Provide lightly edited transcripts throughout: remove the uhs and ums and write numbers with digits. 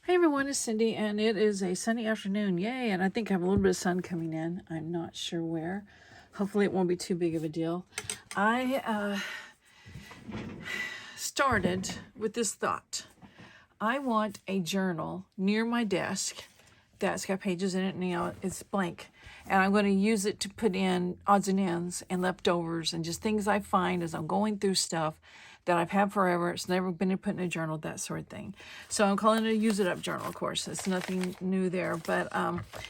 Hey everyone, it's Cindy, and it is a sunny afternoon. Yay! And I think I have a little bit of sun coming in. I'm not sure where. Hopefully, it won't be too big of a deal. I started with this thought. I want a journal near my desk that's got pages in it, and it's blank. And I'm going to use it to put in odds and ends and leftovers and just things I find as I'm going through stuff that I've had forever. It's never been put in a journal, that sort of thing. So I'm calling it a use it up journal, of course. It's nothing new there, but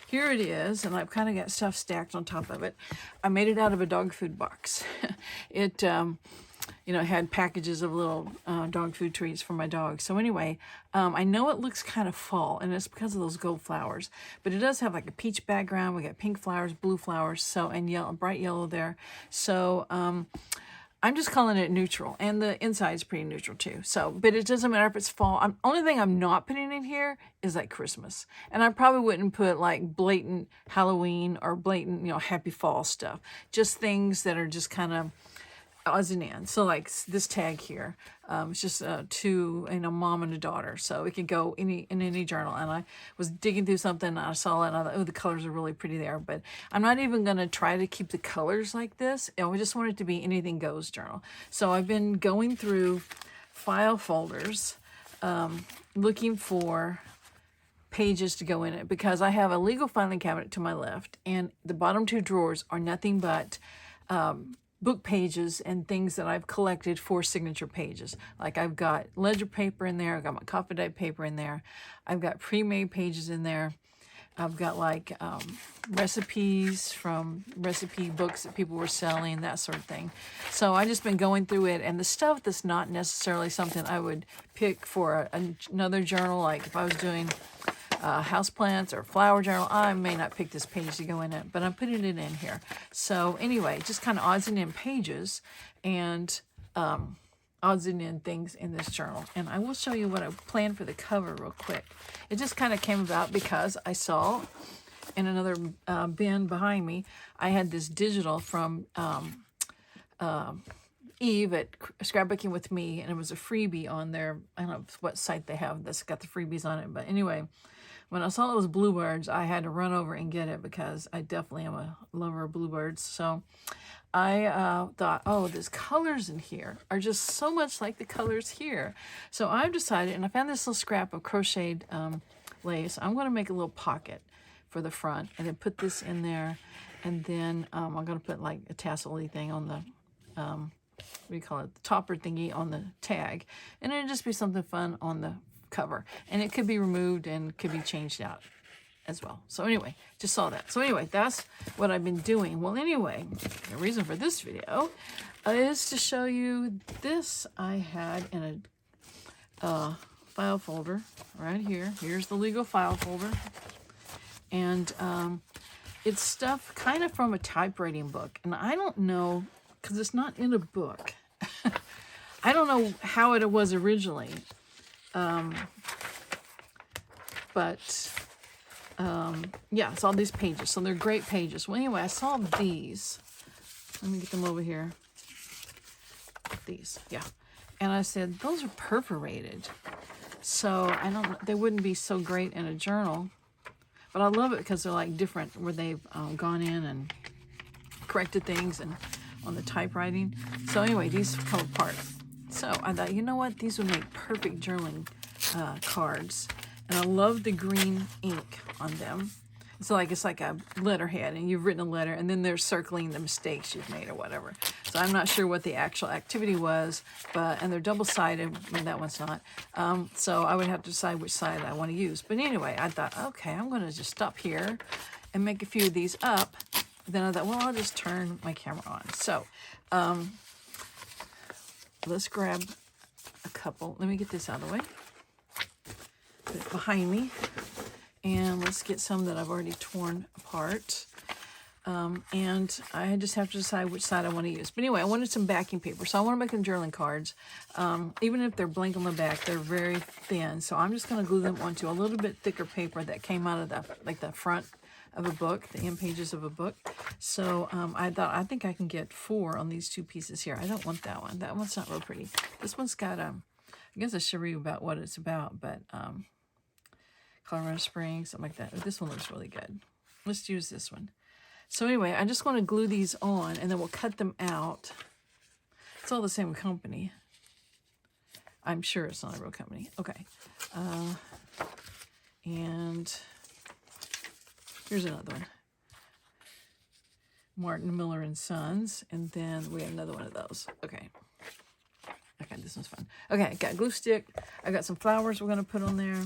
here it is, and I've kind of got stuff stacked on top of it. I made it out of a dog food box. It had packages of little dog food treats for my dog. So anyway, I know it looks kind of fall, and it's because of those gold flowers. But it does have like a peach background. We got pink flowers, blue flowers, so and yellow, bright yellow there. So I'm just calling it neutral, and the inside is pretty neutral too. So, but it doesn't matter if it's fall. Only thing I'm not putting in here is like Christmas, and I probably wouldn't put like blatant Halloween or blatant, happy fall stuff. Just things that are just kind of odds and ends. So like this tag here, it's just two, mom and a daughter. So it could go in any journal. And I was digging through something, and I saw it, and I thought, oh, the colors are really pretty there. But I'm not even going to try to keep the colors like this. I just want it to be anything goes journal. So I've been going through file folders, looking for pages to go in it, because I have a legal filing cabinet to my left, and the bottom two drawers are nothing but book pages and things that I've collected for signature pages. Like I've got ledger paper in there, I've got my coffee dyed paper in there, I've got pre-made pages in there, I've got like recipes from recipe books that people were selling, that sort of thing. So I just been going through it, and the stuff that's not necessarily something I would pick for another journal, like if I was doing houseplants or flower journal, I may not pick this page to go in it, but I'm putting it in here. So anyway, just kind of odds and end pages and odds and end things in this journal. And I will show you what I planned for the cover real quick. It just kind of came about because I saw in another bin behind me, I had this digital from Eve at Scrapbooking with Me, and it was a freebie on their, I don't know what site they have that's got the freebies on it, but anyway, when I saw it was bluebirds, I had to run over and get it because I definitely am a lover of bluebirds. So I thought, oh, these colors in here are just so much like the colors here. So I've decided, and I found this little scrap of crocheted lace. I'm going to make a little pocket for the front and then put this in there. And then I'm going to put like a tassel-y thing on the, what do you call it, the topper thingy on the tag. And it'll just be something fun on the cover, and it could be removed and could be changed out as well. So anyway, just saw that. So anyway, that's what I've been doing. Well, anyway, the reason for this video is to show you this I had in a file folder right here. Here's the legal file folder, and it's stuff kind of from a typewriting book, and I don't know, because it's not in a book. I don't know how it was originally. Yeah, it's all these pages, so they're great pages. Well, anyway, I saw these. Let me get them over here. These, yeah. And I said, those are perforated. So I don't, they wouldn't be so great in a journal, but I love it because they're like different, where they've gone in and corrected things and on the typewriting. So anyway, these come apart. So I thought, you know what? These would make perfect journaling cards. And I love the green ink on them. So like it's like a letterhead, and you've written a letter, and then they're circling the mistakes you've made or whatever. So I'm not sure what the actual activity was, and they're double-sided. Well, that one's not. So I would have to decide which side I want to use. But anyway, I thought, okay, I'm going to just stop here and make a few of these up. Then I thought, well, I'll just turn my camera on. So let's grab a couple. Let me get this out of the way. Put it behind me. And let's get some that I've already torn apart. And I just have to decide which side I want to use. But anyway, I wanted some backing paper. So I want to make them journaling cards. Even if they're blank on the back, they're very thin. So I'm just going to glue them onto a little bit thicker paper that came out of the front of a book, the end pages of a book. So I thought, I think I can get 4 on these 2 pieces here. I don't want that one. That one's not real pretty. This one's got, I guess I should read about what it's about, but Colorado Springs, something like that. This one looks really good. Let's use this one. So anyway, I just want to glue these on, and then we'll cut them out. It's all the same company. I'm sure it's not a real company. Okay. And here's another one. Martin Miller and Sons. And then we have another one of those. Okay. Okay, this one's fun. Okay, I got a glue stick. I got some flowers we're going to put on there.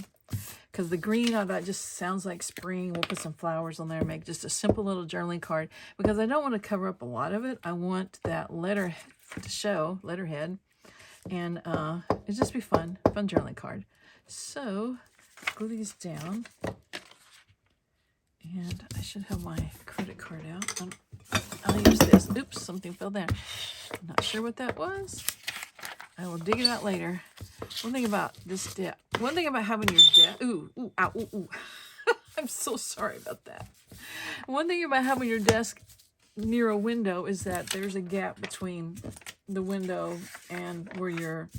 Because the green of that just sounds like spring. We'll put some flowers on there and make just a simple little journaling card. Because I don't want to cover up a lot of it. I want that letter to show, letterhead. And it'd just be fun journaling card. So, glue these down. And I should have my credit card out. I'll use this. Oops, something fell down. I'm not sure what that was. I will dig it out later. One thing about this desk. One thing about having your desk. Ooh, ow, ooh. I'm so sorry about that. One thing about having your desk near a window is that there's a gap between the window and where your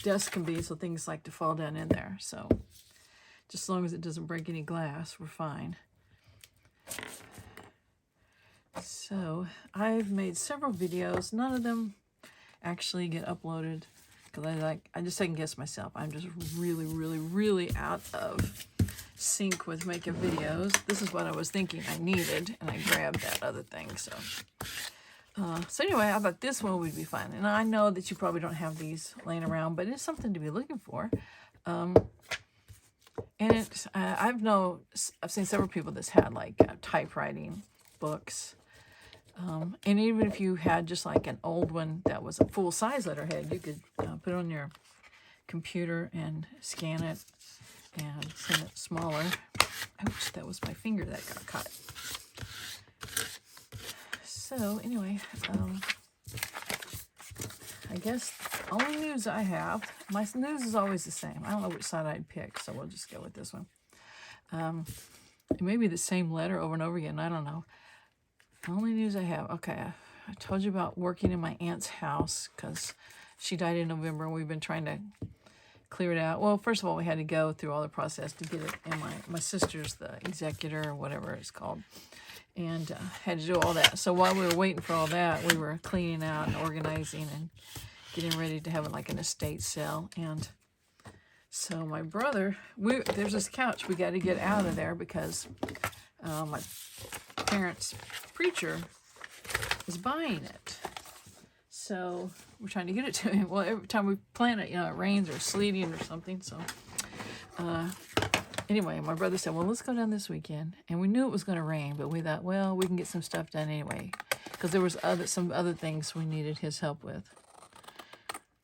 desk can be, so things like to fall down in there. So just as long as it doesn't break any glass, we're fine. So I've made several videos. None of them actually get uploaded because I just second guess myself. I'm just really out of sync with making videos. This is what I was thinking I needed, and I grabbed that other thing. So anyway, I thought this one would be fun. And I know that you probably don't have these laying around, but it's something to be looking for. And it's I've seen several people that's had like typewriting books. And even if you had just like an old one that was a full-size letterhead, you could put it on your computer and scan it and send it smaller. Ouch, that was my finger that got caught. So anyway, I guess the only news I have, my news is always the same. I don't know which side I'd pick, so we'll just go with this one. It may be the same letter over and over again. I don't know. The only news I have, okay, I told you about working in my aunt's house because she died in November and we've been trying to clear it out. Well, first of all, we had to go through all the process to get it, and my sister's the executor or whatever it's called, and had to do all that. So while we were waiting for all that, we were cleaning out and organizing and getting ready to have like an estate sale. And so my brother, there's this couch we got to get out of there because my parents' preacher is buying it. So we're trying to get it to him. Well, every time we plan it, it rains or sleeting or something. So anyway, my brother said, well, let's go down this weekend. And we knew it was going to rain, but we thought, well, we can get some stuff done anyway. Because there was some other things we needed his help with.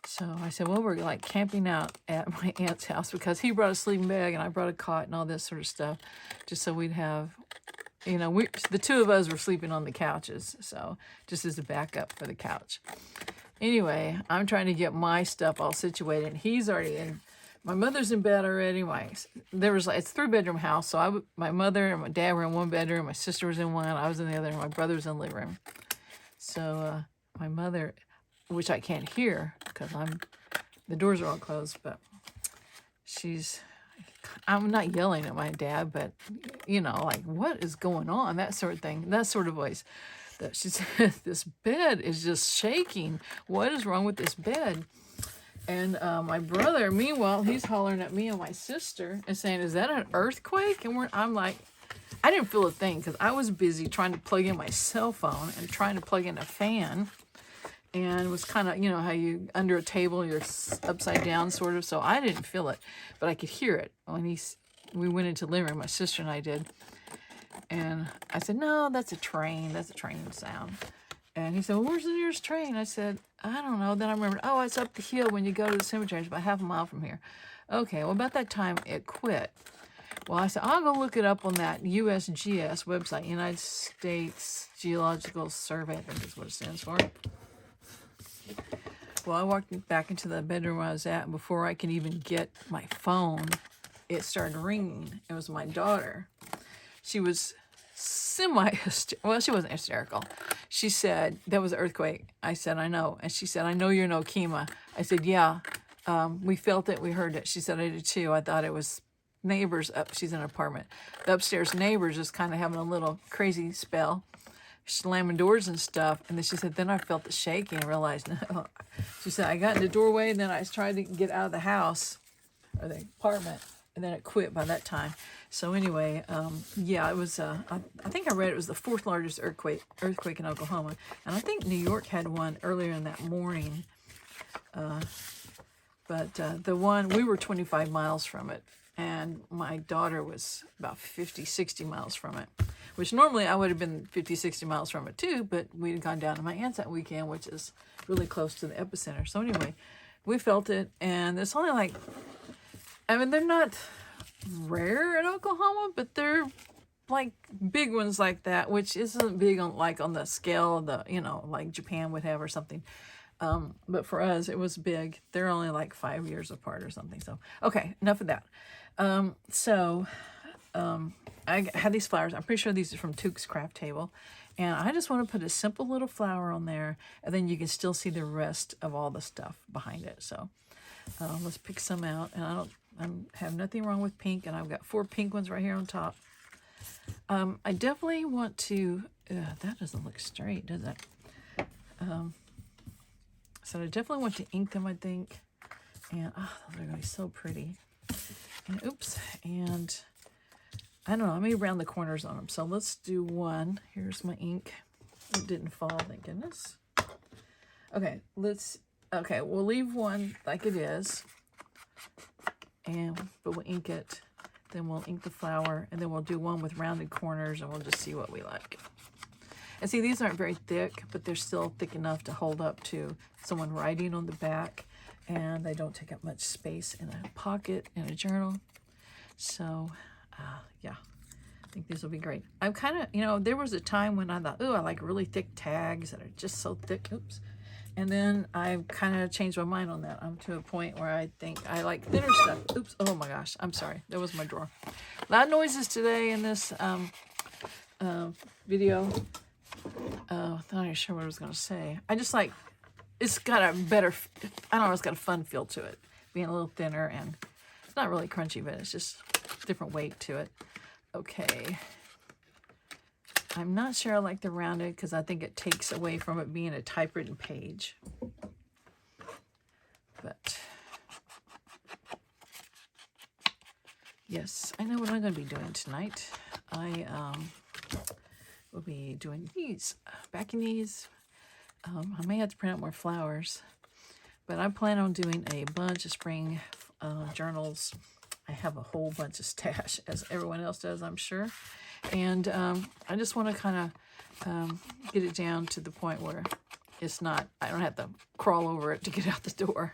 So I said, well, we're like camping out at my aunt's house because he brought a sleeping bag and I brought a cot and all this sort of stuff, just so we'd have, the two of us were sleeping on the couches, so just as a backup for the couch. Anyway, I'm trying to get my stuff all situated. And he's already in. My mother's in bed already. It's a 3-bedroom house, so my mother and my dad were in one bedroom. My sister was in one. I was in the other, and my brother was in the living room. So my mother, which I can't hear because the doors are all closed, but I'm not yelling at my dad, but like, what is going on? That sort of thing, that sort of voice. That she said, this bed is just shaking. What is wrong with this bed? And my brother, meanwhile, he's hollering at me and my sister and saying, is that an earthquake? And I'm like, I didn't feel a thing because I was busy trying to plug in my cell phone and trying to plug in a fan. And it was kind of, how you, under a table, you're upside down sort of. So I didn't feel it, but I could hear it. When we went into the living room, my sister and I did. And I said, no, that's a train. That's a train sound. And he said, well, where's the nearest train? I said, I don't know. Then I remembered, oh, it's up the hill when you go to the cemetery. It's about half a mile from here. Okay, well, about that time, it quit. Well, I said, I'll go look it up on that USGS website, United States Geological Survey, I think is what it stands for. Well, I walked back into the bedroom where I was at, and before I could even get my phone, it started ringing. It was my daughter. She was well, she wasn't hysterical. She said, that was an earthquake. I said, I know. And she said, I know you're in Okemah. I said, yeah, we felt it. We heard it. She said, I did too. I thought it was, neighbors up. She's in an apartment. The upstairs neighbors is kind of having a little crazy spell, slamming doors and stuff. And then she said, then I felt the shaking and realized, no. She said, I got in the doorway and then I tried to get out of the house or the apartment, and then it quit by that time. So anyway, yeah, it was, I think I read it was the 4th largest earthquake in Oklahoma. And I think New York had one earlier in that morning. But the one, we were 25 miles from it, and my daughter was about 50, 60 miles from it, which normally I would have been 50, 60 miles from it too, but we had gone down to my aunt's that weekend, which is really close to the epicenter. So anyway, we felt it, and it's only like, I mean, they're not rare in Oklahoma, but they're like big ones like that, which isn't big on like on the scale of the, you know, like Japan would have or something. But for us, it was big. They're only like 5 years apart or something. So, okay, enough of that. I had these flowers. I'm pretty sure these are from Tuke's Craft Table. And I just want to put a simple little flower on there, and then you can still see the rest of all the stuff behind it. So let's pick some out. And I have nothing wrong with pink, and I've got 4 pink ones right here on top. I definitely want to, that doesn't look straight, does it? So I definitely want to ink them, I think. And those are going to be so pretty. And oops. And I don't know. I may round the corners on them. So let's do one. Here's my ink. It didn't fall, thank goodness. Okay, we'll leave one like it is. But we'll ink it. Then we'll ink the flower. And then we'll do one with rounded corners, and we'll just see what we like. And see, these aren't very thick, but they're still thick enough to hold up to someone writing on the back, and they don't take up much space in a pocket in a journal. So, yeah, I think these will be great. I'm kind of, you know, there was a time when I thought, oh, I like really thick tags that are just so thick. Oops. And then I've kind of changed my mind on that. I'm to a point where I think I like thinner stuff. Oops. Oh, my gosh. I'm sorry. That was my drawer. Loud noises today in this video. I'm not even sure what I was going to say. I just like, it's got a better, I don't know, it's got a fun feel to it. Being a little thinner, and it's not really crunchy, but it's just different weight to it. Okay. I'm not sure I like the rounded because I think it takes away from it being a typewritten page. But yes, I know what I'm going to be doing tonight. We'll be doing these, backing these. I may have to print out more flowers, but I plan on doing a bunch of spring journals. I have a whole bunch of stash, as everyone else does, I'm sure. And I just want to kind of get it down to the point where it's not, I don't have to crawl over it to get out the door.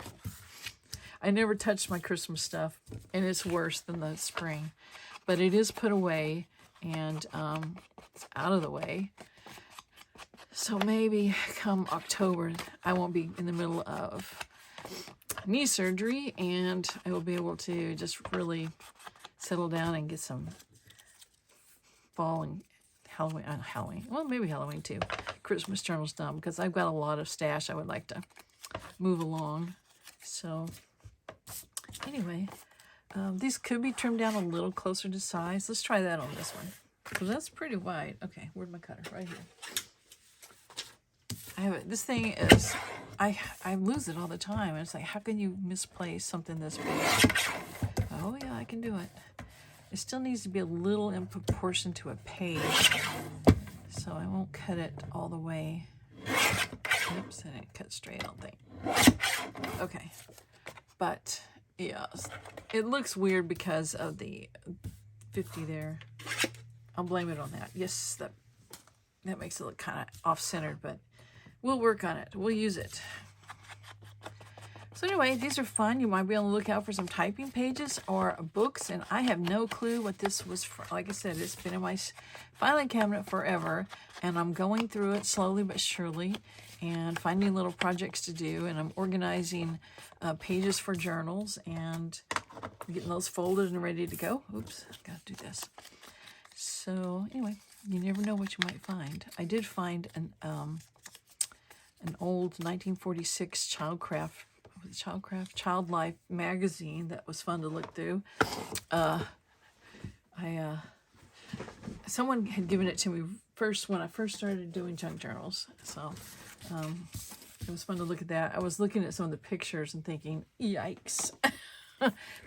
I never touched my Christmas stuff, and it's worse than the spring, but it is put away, and it's out of the way. So maybe come October, I won't be in the middle of knee surgery, and I will be able to just really settle down and get some fall and Halloween, well, maybe Halloween too, Christmas journals done, because I've got a lot of stash I would like to move along. So anyway, these could be trimmed down a little closer to size. Let's try that on this one, because that's pretty wide. Okay, where'd my cutter? Right here. I have it. This thing is, I lose it all the time. It's like, how can you misplace something this big? Oh yeah, I can do it. It still needs to be a little in proportion to a page, so I won't cut it all the way. Oops, and it cut straight, I don't think. Okay, but yeah, it looks weird because of the 50 there. I'll blame it on that. Yes, that makes it look kind of off-centered, but we'll work on it. We'll use it. So anyway, these are fun. You might be on the lookout for some typing pages or books, and I have no clue what this was for. Like I said, it's been in my filing cabinet forever, and I'm going through it slowly but surely and finding little projects to do, and I'm organizing pages for journals and getting those folded and ready to go. Oops, gotta do this. So anyway, you never know what you might find. I did find an old 1946 Child Life magazine that was fun to look through. Someone had given it to me first when I first started doing junk journals. So it was fun to look at that. I was looking at some of the pictures and thinking, yikes.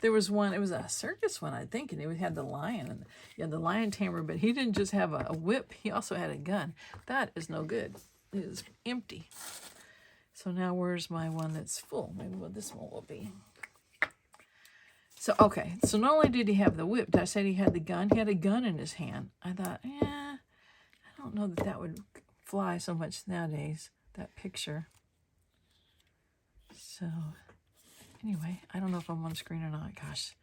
There was one, it was a circus one, I think, and it had the lion, and he had the lion tamer, but he didn't just have a whip, he also had a gun. That is no good. It is empty. So now where's my one that's full? Maybe what this one will be. So, okay, so not only did he have the whip, I said he had the gun. He had a gun in his hand. I thought, I don't know that that would fly so much nowadays, that picture. So, anyway, I don't know if I'm on screen or not. Gosh,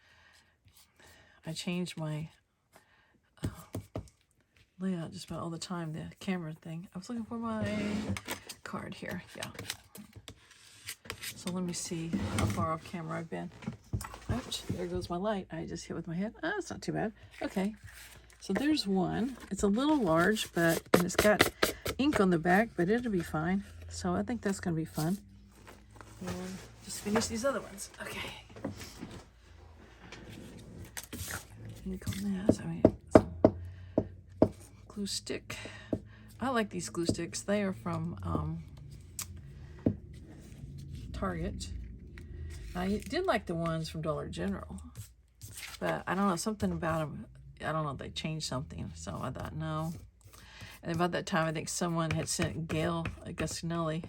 I changed my layout just about all the time, the camera thing. I was looking for my card here. Yeah. So let me see how far off camera I've been. Ouch, there goes my light. I just hit with my head. Oh, it's not too bad. Okay, so there's one. It's a little large, and it's got ink on the back, but it'll be fine. So I think that's going to be fun. And just finish these other ones. Okay. Ink on this. I mean, some glue stick. I like these glue sticks. They are from Target. I did like the ones from Dollar General, but I don't know, something about them, I don't know, they changed something, so I thought, no. And about that time, I think someone had sent Gail Gustinelli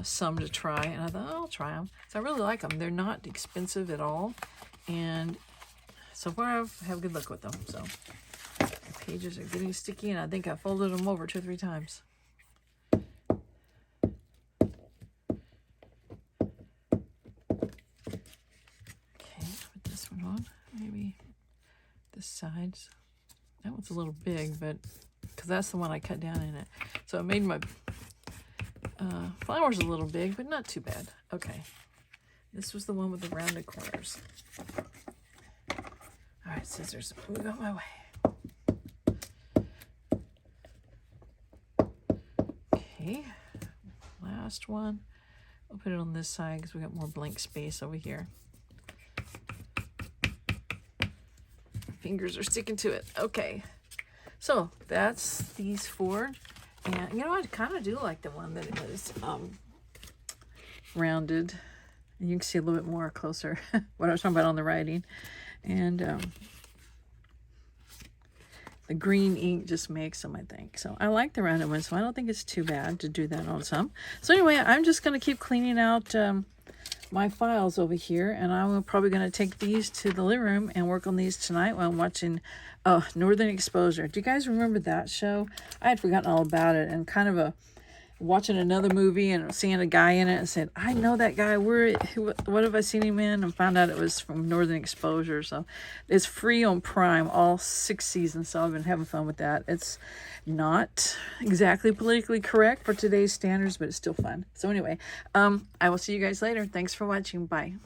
some to try, and I thought, oh, I'll try them. So I really like them. They're not expensive at all, and so far I've had good luck with them. So the pages are getting sticky, and I think I folded them over 2 or 3 times. Maybe this side's, that one's a little big, but because that's the one I cut down in it. So it made my flowers a little big, but not too bad. Okay, this was the one with the rounded corners. All right, scissors, move out my way. Okay, last one. I'll put it on this side because we got more blank space over here. Fingers are sticking to it. Okay, so that's these 4, and you know, I kind of do like the one that it was rounded, and you can see a little bit more closer what I was talking about on the writing, and the green ink just makes them, I think. So I like the rounded one, so I don't think it's too bad to do that on some. So anyway, I'm just going to keep cleaning out my files over here, and I'm probably going to take these to the living room and work on these tonight while I'm watching Northern Exposure. Do you guys remember that show? I had forgotten all about it, and kind of watching another movie and seeing a guy in it and said, I know that guy. What have I seen him in? And found out it was from Northern Exposure. So it's free on Prime, all 6 seasons. So I've been having fun with that. It's not exactly politically correct for today's standards, but it's still fun. So anyway, I will see you guys later. Thanks for watching. Bye.